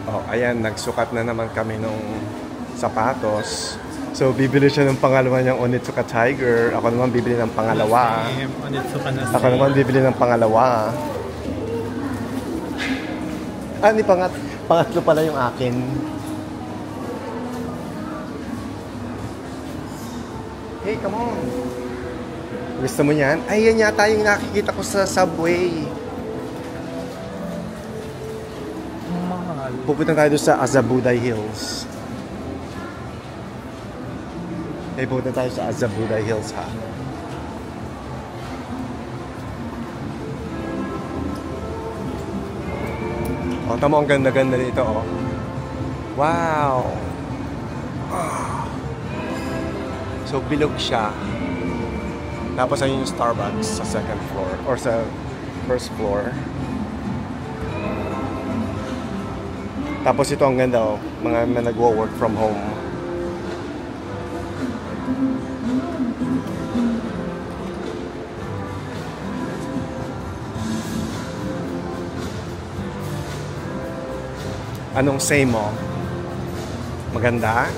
Oh, ayan, nagsukat na naman kami nung sapatos. So, bibili siya ng pangalawa niyang Onitsuka Tiger. Ako naman bibili ng pangalawa. Ako naman bibili ng pangalawa. Ni pangatlo pala yung akin. Hey, come on. Gusto mo yan? Ay, yan yata yung nakikita ko sa subway. Pupunta tayo doon sa Azabuday Hills. Pupunta tayo sa Azabuday Hills, ha? Oh, tamo, ang ganda-ganda dito, oh. Wow! So, bilog siya. Tapos ayun yung Starbucks sa second floor or sa first floor. Tapos ito ang ganda, oh. Mga nagwo-work from home. Anong say mo? Maganda?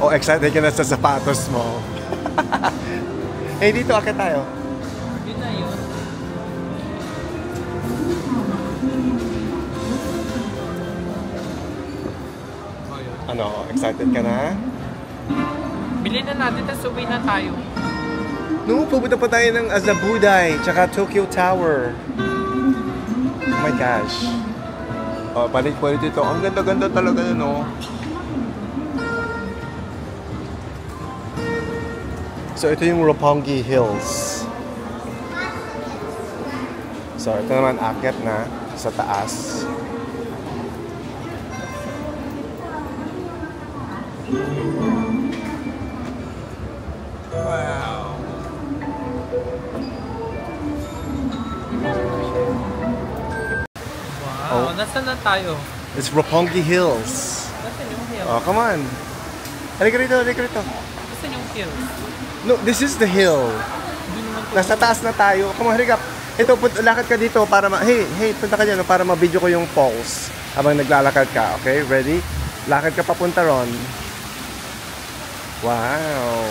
O excited ka na sa sapatos mo? Dito akit tayo. Yun na yun. Ano? Excited ka na? Bilhin na natin, tapos uwi na tayo. No, pupunta pa tayo ng Azabuday, tsaka Tokyo Tower. Oh my gosh. Oh, palit-palit ito. Ang ganda-ganda talaga yun, oh. So, ito yung Roppongi Hills. So, ito naman akyat na sa taas. Wow. Wow, nasaan na tayo? It's Roppongi Hills. Nasaan yung hill? Oh, come on. Halika rito, halika rito. Nasaan yung hill? No, this is the hill. Nasa taas na tayo. Come on, halika. Ito, lakad ka dito para hey, punta ka dyan para ma-video ko yung falls habang naglalakad ka. Okay, ready? Lakad ka papunta ron. Wow.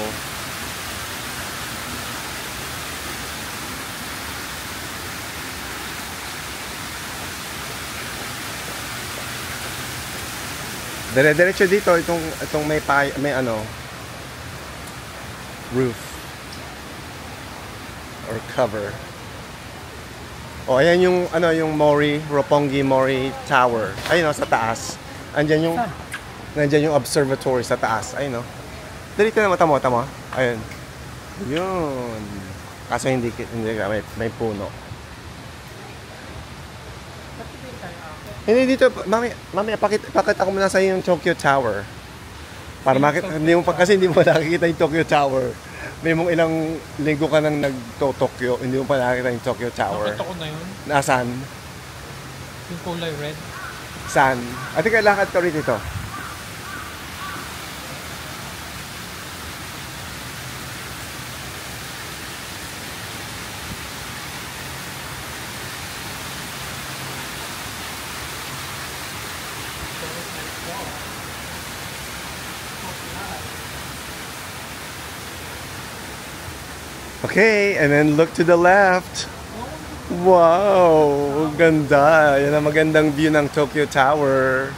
Dire-diretso dito itong may ano roof or cover. Oh, ayan yung yung Roppongi Mori Tower. Ayun sa taas. Nandiyan yung observatory sa taas. Ayun Dito na tamo. Ayun. Yun. Kaso hindi may puno. Hindi dito, mami, pakita ko muna sa iyo yung Tokyo Tower. Para hindi mo nakikita yung Tokyo Tower. May mong ilang linggo ka nang nagto-Tokyo, hindi mo pa nakikita yung Tokyo Tower. Nakita ko na yun. Nasaan? Yung kulay red. Saan? Ate, lakad ka rin dito. Okay, and then look to the left. Wow, ganda. Yan ang magandang view ng Tokyo Tower.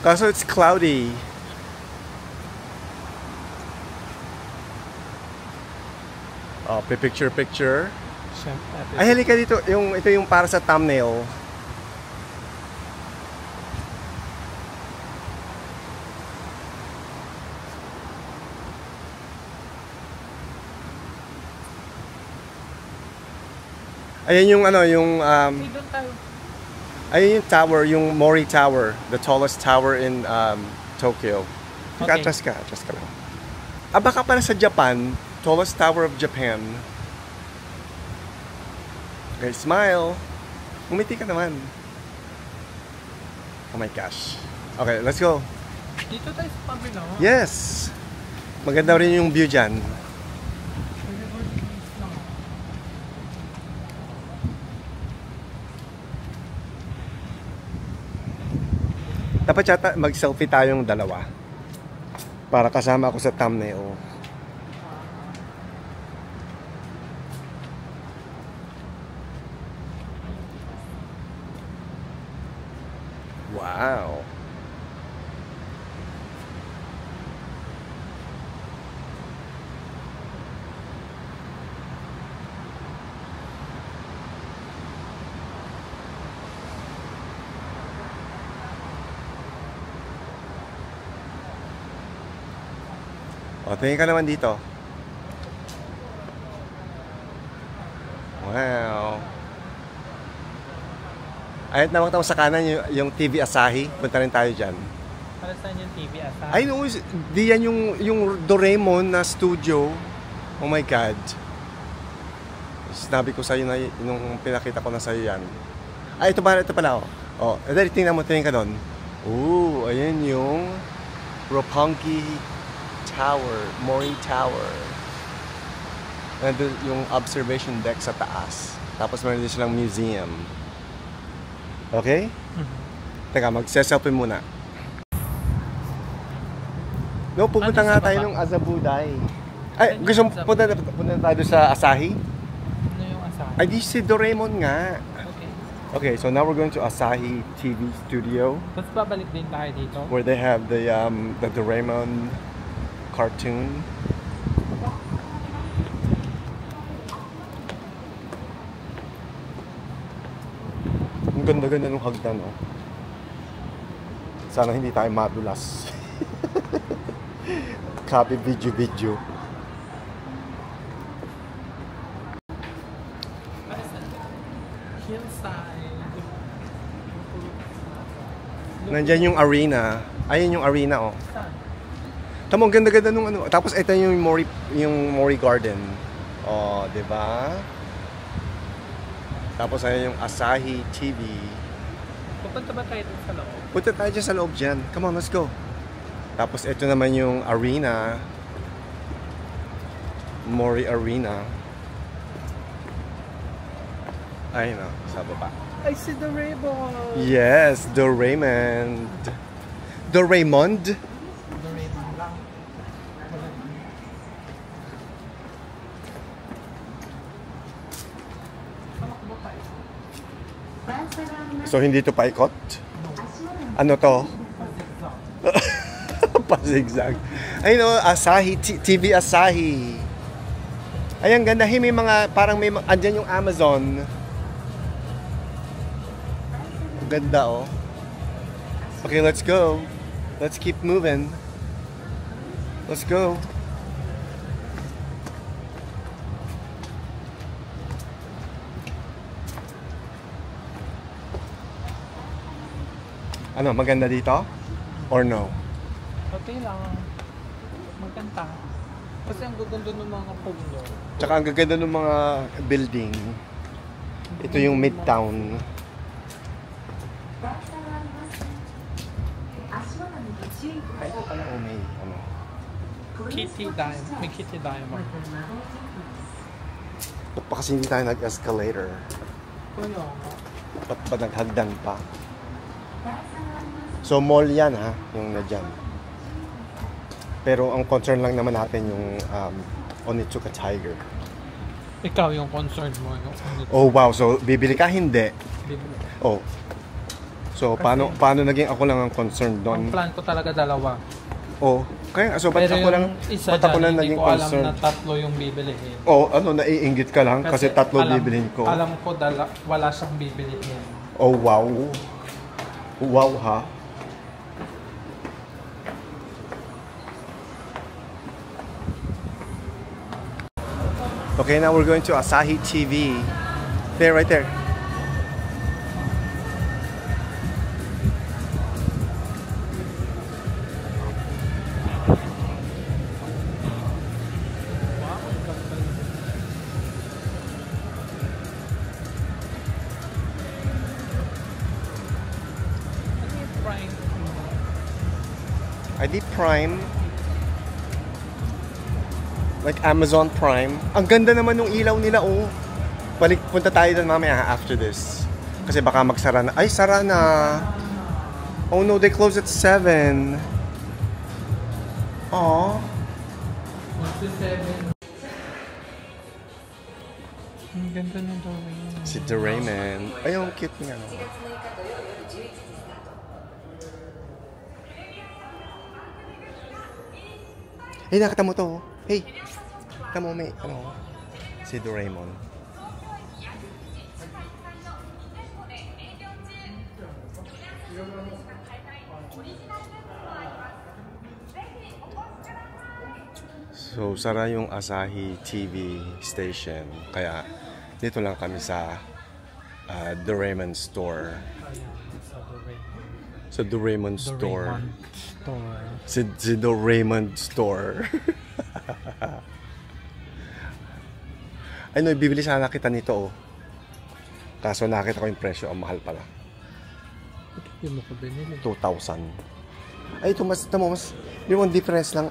Kaso it's cloudy. Oh, picture. Ay, halika dito. Ito yung para sa thumbnail. Ayan yung ayun yung tower, yung Mori Tower, the tallest tower in Tokyo. Okay. Atras ka lang. Baka pala sa Japan, tallest tower of Japan. Okay, smile. Umiti ka naman. Oh my gosh. Okay, let's go. Dito tayo sa pabila. Yes. Maganda rin yung view dyan. Dapat yata mag-selfie tayong dalawa. Para kasama ako sa thumbnail. Wow. O, tingin ka naman dito. Wow. Ayat naman tao sa kanan yung TV Asahi. Punta rin tayo dyan. Para saan yung TV ata? Ay, no, di yan yung Doraemon na studio. Oh my God. Sinabi ko sa'yo na, nung pinakita ko na sa'yo yan. Ay, ito pala. Oh, dahil tingnan ka doon. Ooh, ayan yung Roppongi Tower, Mori Tower. Nandun yung observation deck sa taas. Tapos meron din silang museum. Okay? Teka, magse-selfie muna. No, pupunta nga tayo ng Azabuday. Ay, gusto mo punta tayo sa Asahi? Ano yung Asahi? Ay, di si Doraemon nga. Okay. Okay, so now we're going to Asahi TV Studio. Tapos babalik din tayo dito. Where they have the Doraemon cartoon. Ang ganda-ganda ng hagdan, oh. Sana hindi tayo madulas. Copy video. Para saan? Hillside. Nandiyan yung arena. Ayun yung arena, oh. Saan? Tama, ang ganda-ganda nung ano. Tapos ito yung Mori Garden. Oh, 'di ba? Tapos ayun yung Asahi TV. Pupunta ba tayo dun sa loob? Punta tayo dyan sa loob dyan. Come on, let's go. Tapos ito naman yung arena. Mori Arena. Ayun na, sa baba. I see the rainbow! Yes, Doraemon. Doraemon? The rainbow lang. So hindi to paikot? Ano to? Pa-zigzag. Ayun o, Asahi, TV Asahi. Ayan, ganda. May mga, parang may, andyan yung Amazon. Ganda, oh. Okay, let's go. Let's keep moving. Let's go. Ano, maganda dito? Or no? Okay lang. Maganda. Kasi ang gaganda ng mga puno. Tsaka ang gaganda ng mga building. Ito yung Midtown. Ay, ito pala, oh, may ano. Kitty Diamond. May Kitty Diamond. Ba't pa kasi hindi tayo nag-escalator? Ano? Ba't ba naghagdan pa? So mall yan, ha, yung na dyan. Pero ang concern lang naman natin yung Onitsuka Tiger. Ikaw yung concern mo. Yung Oh wow, so bibili ka? Hindi. bibili. Oh. So paano naging ako lang ang concerned doon? Ang plan ko talaga dalawa. Oh, kaya so ba't Pero ako lang yung isa ba't ako dyan, lang hindi naging ko alam concerned? na tatlo yung bibilihin. Oh, ano, naiinggit ka lang kasi tatlo bibilhin ko. Alam ko wala siyang bibilihin. Oh wow. Wow, ha. Okay, now we're going to Asahi TV. There, right there. Wow, ang ganda. Ano yung prime? ID Prime. Like Amazon Prime. Ang ganda naman ng ilaw nila, oh. Punta tayo doon mamaya after this. Kasi baka magsara na. Ay, sara na. Oh no, they close at 7. Aw. 1 to 7. Ang ganda ng Doraemon. Si Doraemon. Ay, ang cute niya. No? Hey, nakita mo to. Hey. Nakita mo may, ano, si Doraemon. So, sara yung Asahi TV station. Kaya, dito lang kami sa Doraemon store. Sa Doraemon store. Si Doraemon store. Ay no, bibili sana kita nito oh. Kaso nakita ko yung presyo, ang mahal pala. Hindi mo ko binili. 2,000. Ay, ito mas, yung difference lang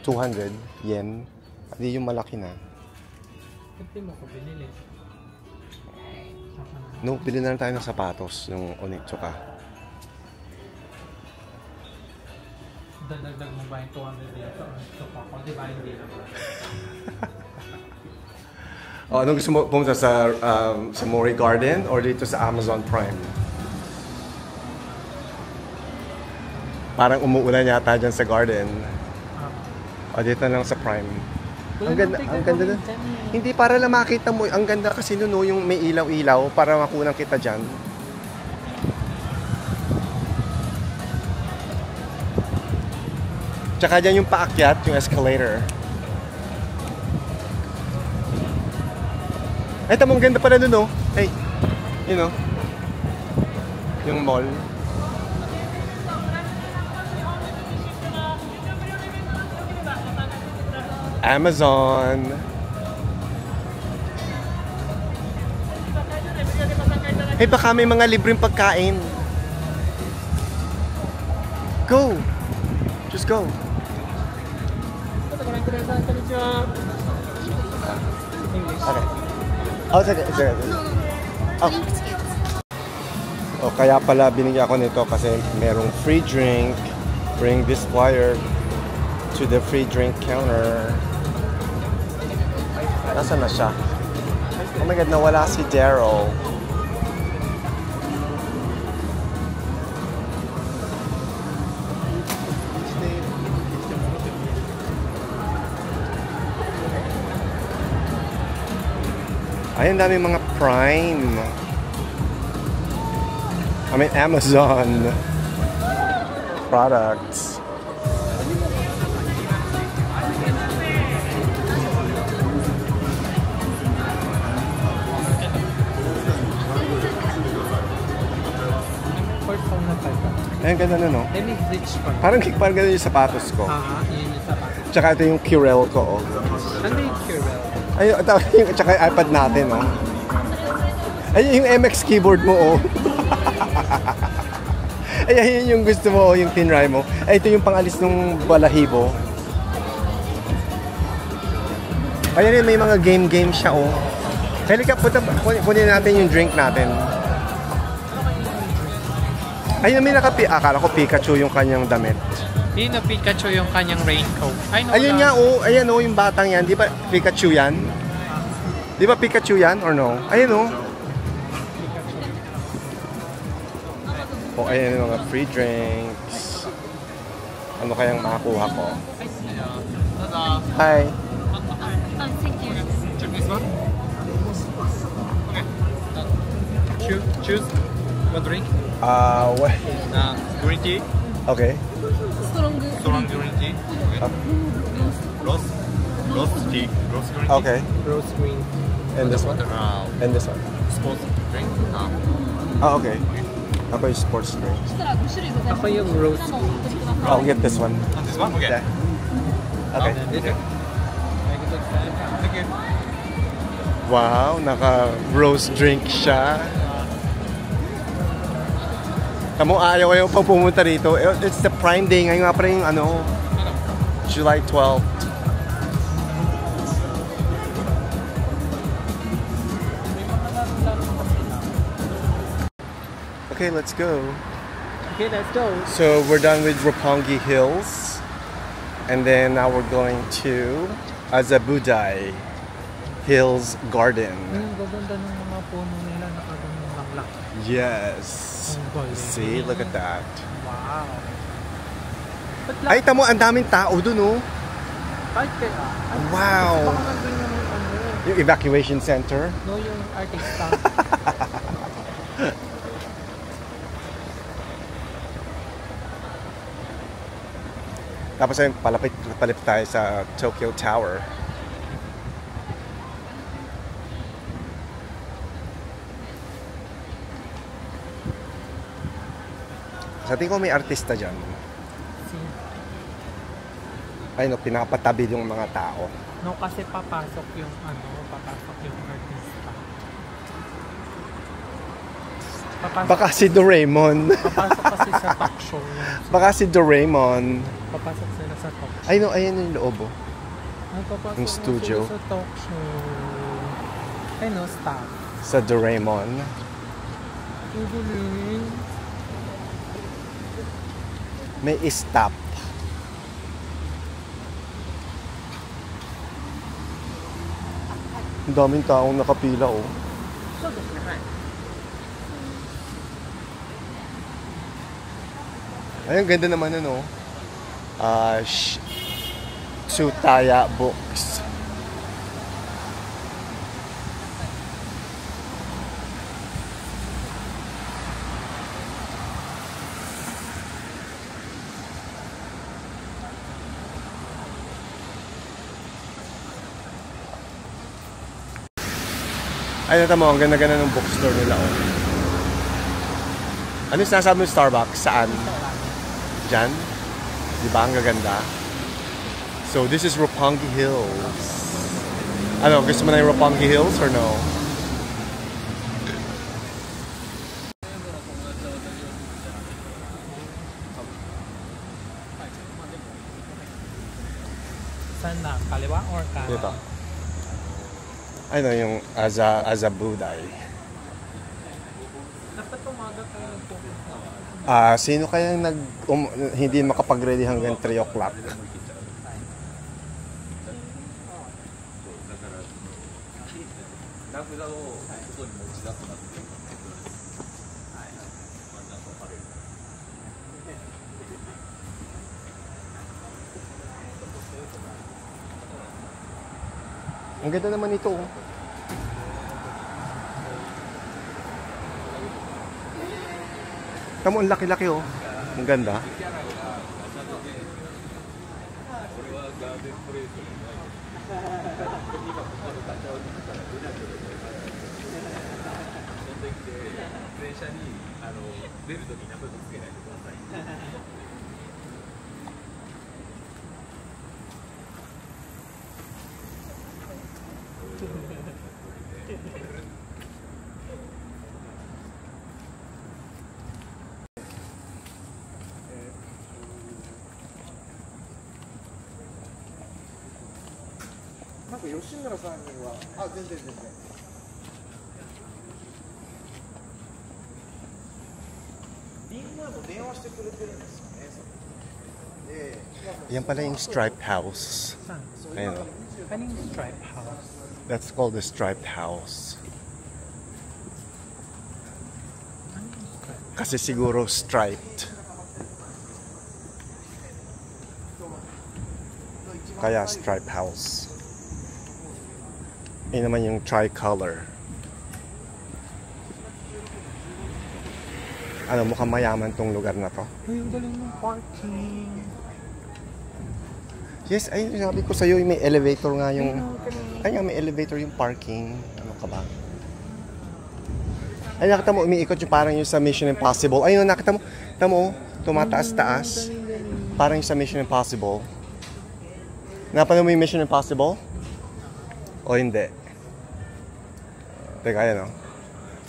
200 yen. Hindi yung malaki na. Hindi mo ko binili. No, bili na lang tayo ng sapatos, yung Onitsuka. Dagdag mo ba yung 200 dito? Ito pa ako, di ba hindi lang? Oh, anong gusto mo pumunta sa Mori Garden or dito sa Amazon Prime? Parang umuulan yata dyan sa Garden. O dito lang sa Prime. Ang ganda doon. Hindi para lang makita mo. Ang ganda kasi noon no, yung may ilaw-ilaw para makunang kita dyan. Tsaka dyan yung paakyat, yung escalator. Ay, tamang ganda pala doon, no? Hey, you know, yung mall. Amazon. Hey, baka may mga libreng pagkain. Go! Just go. Okay. Oh, sige. Oh. Oh, kaya pala binigyan ako nito kasi merong free drink. Bring this flyer to the free drink counter. Nasaan na siya? Oh my God, nawala si Daryl. Ay, ang dami mga Prime. I mean, Amazon products. Ay, ang ganda na, no? Parang ganda yung sapatos ko. Yun yung sapatos. Tsaka ito yung Curel ko, oh. Ano yung Curel? Ay, tsaka yung iPad natin, oh. Ay, yung MX keyboard mo, oh. Ay, yun yung gusto mo, oh, yung tinry mo. Ay, ito yung pangalis ng balahibo. Ayan, may mga game siya, oh. Halika, kunin natin yung drink natin. Ayun, may akala ko Pikachu yung kanyang damit. Hindi na Pikachu yung kanyang raincoat. Ayun nga, oh. Ayan, oh, yung batang yan. Di ba Pikachu yan? Di ba Pikachu yan or no? Ayun, oh. Oh, ayan yung mga free drinks. Ano kayang makakuha ko? Hi. Thank you. Check this one. Okay. Choose one drink. What? Green tea. Okay. Strong Green tea. Okay. Rose tea. Rose green tea. Okay. Rose green. And this one? And this one? Sports drink. Oh, okay. Ako yung sports drink. Ako yung rose. I'll get this one. This one? Okay. Yeah. Okay. Okay. Thank you. Wow, naka-rose drink siya. Tamo, ayaw pa pumunta rito. It's the Prime Day. Ngayon nga pala yung ano, July 12th. Okay, let's go. Okay, let's go. So we're done with Roppongi Hills. And then now we're going to Azabudai Hills Garden. Ang gaganda ng mga puno nila, nakagandang langlak. Yes. Ang galing. See, look at that. Wow. Ay, tamo, ang daming tao dun, oh. Kahit kaya. Wow. Baka nandun yung ano. Yung evacuation center. No, yung artista. Tapos ay palapit tayo sa Tokyo Tower. Sa tingin ko may artista dyan. Ay no, pinapatabi yung mga tao. No, kasi papasok yung artista. Baka si Doraemon. Papasok kasi sa talk show. Baka si Doraemon. Papasok sila sa talk show. Ay no, ayan yung loob, oh. Ay, papasok Yung studio. sila sa talk show. Ay no, staff. Sa Doraemon. Tuguling. May stop. Ang daming taong nakapila, oh. Ay, ang ganda naman, ano. Tsutaya Books. Ay, nata mo, ang ganda-ganda ng bookstore nila, oh. Ano yung sinasabi mo Starbucks? Saan? Diyan? Di ba ang gaganda? So, this is Roppongi Hills. Ano, gusto mo na yung Roppongi Hills or no? Saan na? Kaliwa or kanan? Dito. Ano yung Azabudai. Dapat umaga tayo nagpupunta. Sino kayang hindi makapag-ready hanggang 3 o'clock? Ang ganda naman ito, oh. Tamo, ang laki-laki, oh. Ang ganda. Yan pala yung striped house. Saan? Ayun, oh. Kaning stripe house. That's called the striped house. Kasi siguro striped. Kaya striped house. Yun naman yung tricolor. Ano, mukhang mayaman tong lugar na to. Ay, ang galing ng parking. Yes, ay sabi ko sa'yo, may elevator nga yung... Ay nga, may elevator yung parking. Ano ka ba? Ay, nakita mo, umiikot yung parang yung sa Mission Impossible. Ayun, nakita mo, tumataas-taas. Parang yung sa Mission Impossible. Napanood mo yung Mission Impossible? O hindi? Teka, ayan, oh.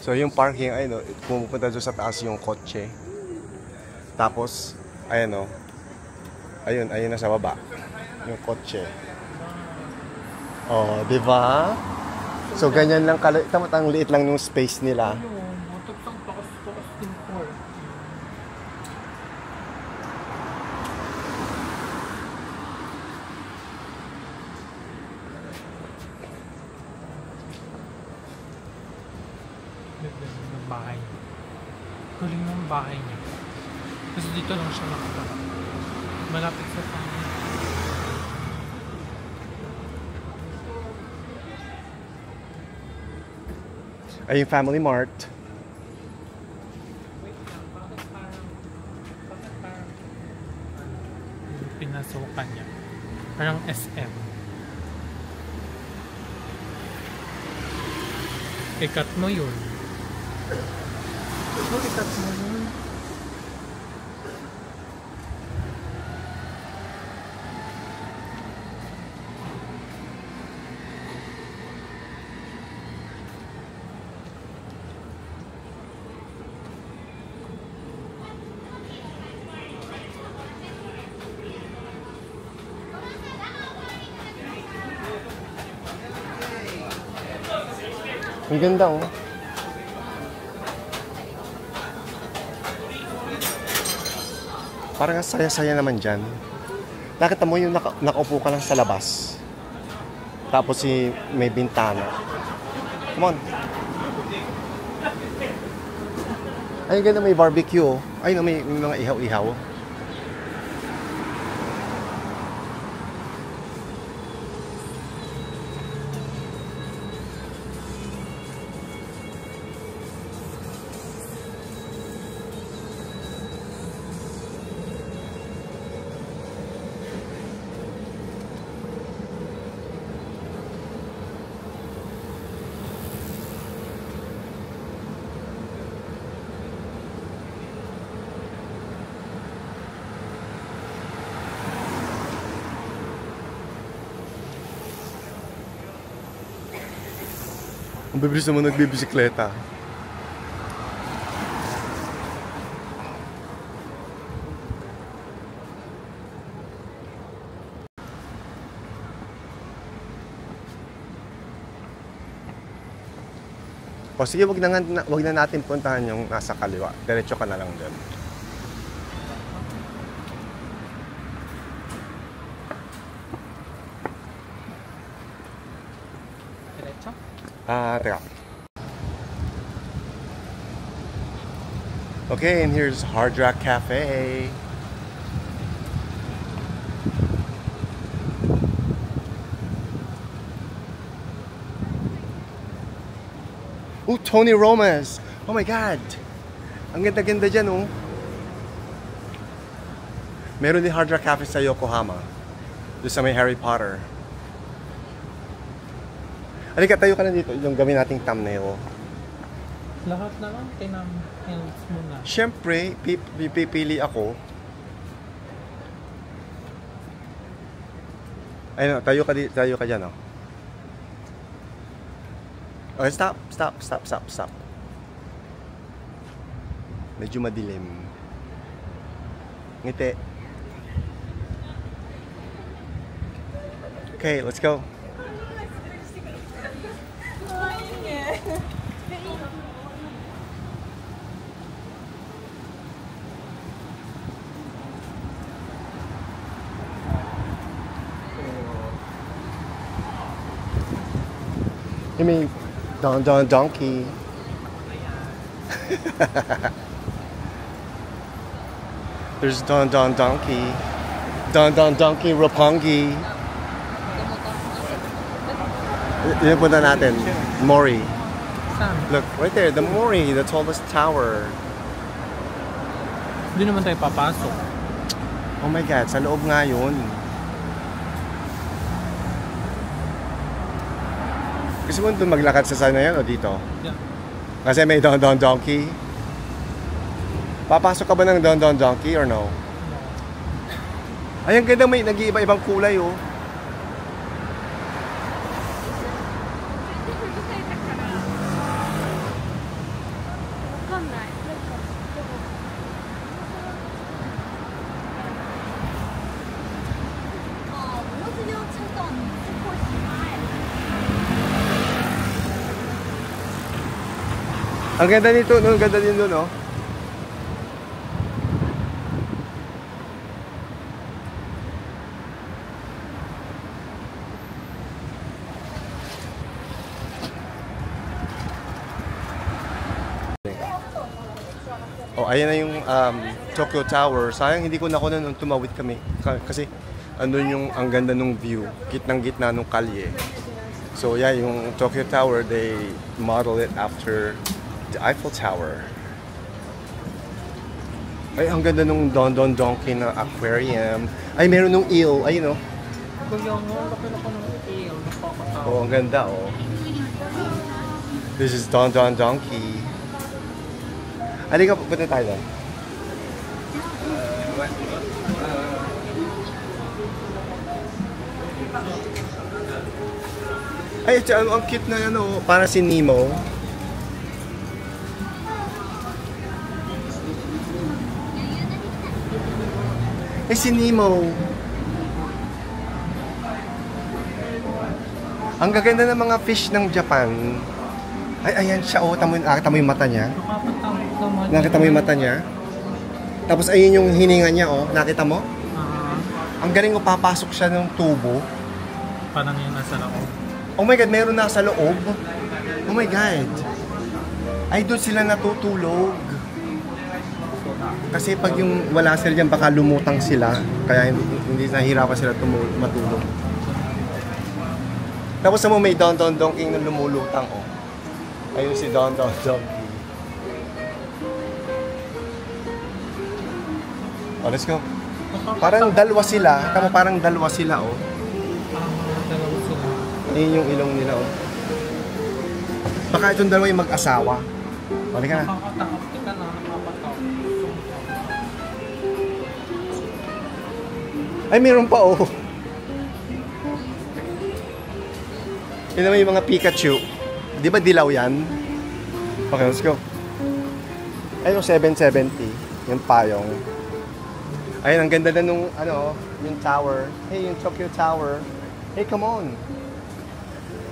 So, yung parking, ayun, oh, pumupunta doon sa taas yung kotse. Tapos, ayan, oh. Ayun na sa baba. Yung kotse. Oh, di ba? So, ganyan lang tamot ang liit lang yung space nila. Ayun, butot ang takas-takas din parking. bahay niya. Galing ng bahay niya. Kasi dito lang siya nakatara. Malapit sa family. Ay, yung Family Mart. Wait lang, bakit parang yung pinasukan niya? Parang SM. Ikat mo yun. Ikat mo yun. Ang ganda, oh. Parang ang saya-saya naman dyan. Nakita mo yung nakaupo ka lang sa labas. Tapos may bintana. Come on. Ay, ganda, may barbecue, oh. Ay, no, may mga ihaw-ihaw. Ang bibilis naman nagbibisikleta. O sige, wag na natin puntahan yung nasa kaliwa. Diretso ka na lang din. Diretso? Teka. Okay, and here's Hard Rock Cafe. Oh, Tony Roma's. Oh my God. Ang ganda-ganda dyan, oh. Meron din Hard Rock Cafe sa Yokohama. Doon sa may Harry Potter. Halika, tayo ka na dito. Yung gawin nating thumbnail. Lahat na lang tinang-health mo na. Siyempre, pipili ako. Ayun, tayo ka dyan, oh. Okay, stop. Medyo madilim. Ngiti. Okay, let's go. You mean Don Donkey? There's Don Donkey. Don Donkey Roppongi. Yan punta natin. Mori. Saan? Look, right there, the Mori, the tallest tower. Hindi naman tayo papasok. Oh my God, sa loob nga yun. Gusto mo doon maglakad sa sana yan o dito? Yeah. Kasi may Don Donkey. Papasok ka ba ng Don Donkey or no? Ay, ang ganda, may nag-iiba-ibang kulay, oh. Ang ganda nito, no? Ang ganda din doon, no? Oh, ayan na yung Tokyo Tower. Sayang hindi ko nakuha nung tumawid kami. Kasi andun yung ang ganda nung view. Gitnang-gitna nung kalye. So yeah, yung Tokyo Tower, they model it after the Eiffel Tower. Ay, ang ganda nung Don Don Donki na aquarium. Ay, meron nung eel. Ayun, oh. Kuya mo, laki-laki ng eel. Nakakatawa. Oh, ang ganda, oh. This is Don Don Donki. Halika, punta tayo doon. Ay, ang cute na ano, para si Nemo. Ay, si Nemo. Ang gaganda ng mga fish ng Japan. Ay, ayan siya, oh. Nakita mo yung mata niya? Nakakatakot naman. Nakita mo yung mata niya? Tapos ayun yung hininga niya, oh. Nakita mo? Ang galing, oh, papasok siya ng tubo. Parang yung nasa loob. Oh my God, meron na sa loob. Oh my God. Ay, doon sila natutulog. Kasi pag yung wala sila dyan, baka lumutang sila. Kaya hindi nahihirapan sila matulog. Tapos mo may Don Don Donki na lumulutang, oh. Ayun si Don Don Donki. Oh, let's go. Parang dalawa sila. Tama, parang dalawa sila, oh. Dalawa sila. Ayun yung ilong nila, oh. Baka itong dalawa yung mag-asawa. Balik ka na. Nakakatakot. Tika na, nakakatakot. Ay, meron pa, oh. Yun naman yung mga Pikachu. Di ba dilaw yan? Okay, let's go. Ayun, 770. Yung payong. Ayun, ang ganda na nung, ano, yung tower. Hey, yung Tokyo Tower. Hey, come on.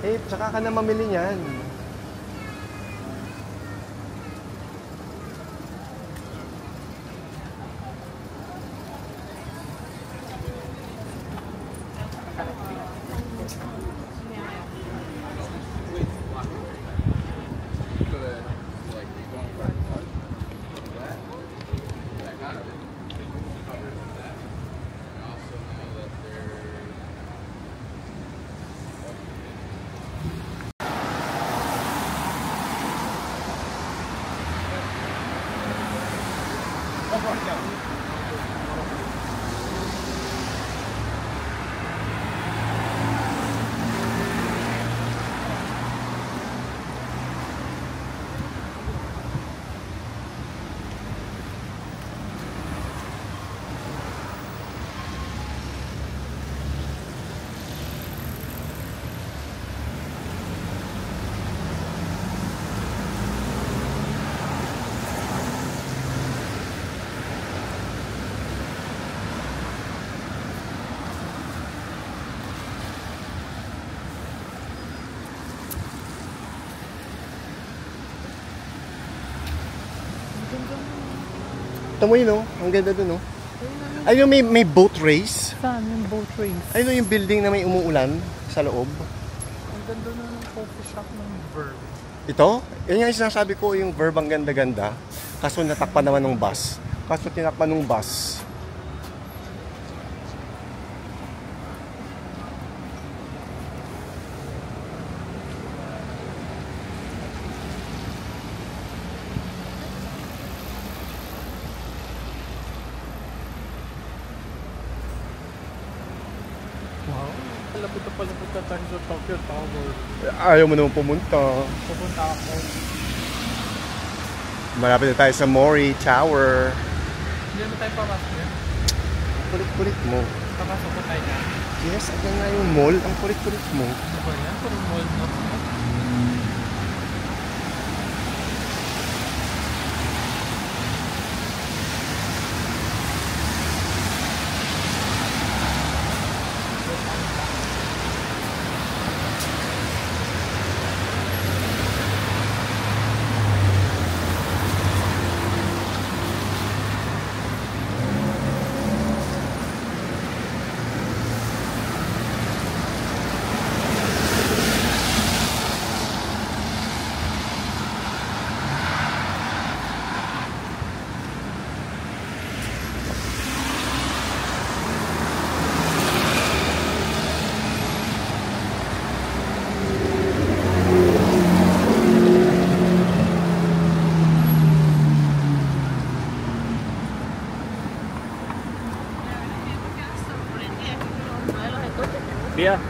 Hey, tsaka ka na mamili niyan. Tamo yun, oh. Ang ganda dun, oh. Ayun, may boat race. Saan yung boat race? Ayun, yung building na may umuulan sa loob. Ang ganda na ng coffee shop ng Verb. Ito? Yan yung sinasabi ko, yung Verb ang ganda-ganda. Kaso natakpan naman ng bus. Kaso tinakpan ng bus. Wow. Lapit na pala punta tayo sa Tokyo Tower. Ayaw mo naman pumunta. Pupunta ako. Malapit na tayo sa Mori Tower. Hindi naman tayo papasok yan. Kulit-kulit mo. Papasok ko tayo yan. Yes, agad nga yung mall. Ang kulit-kulit mo. Ano ba yan? Parang mall na. Here?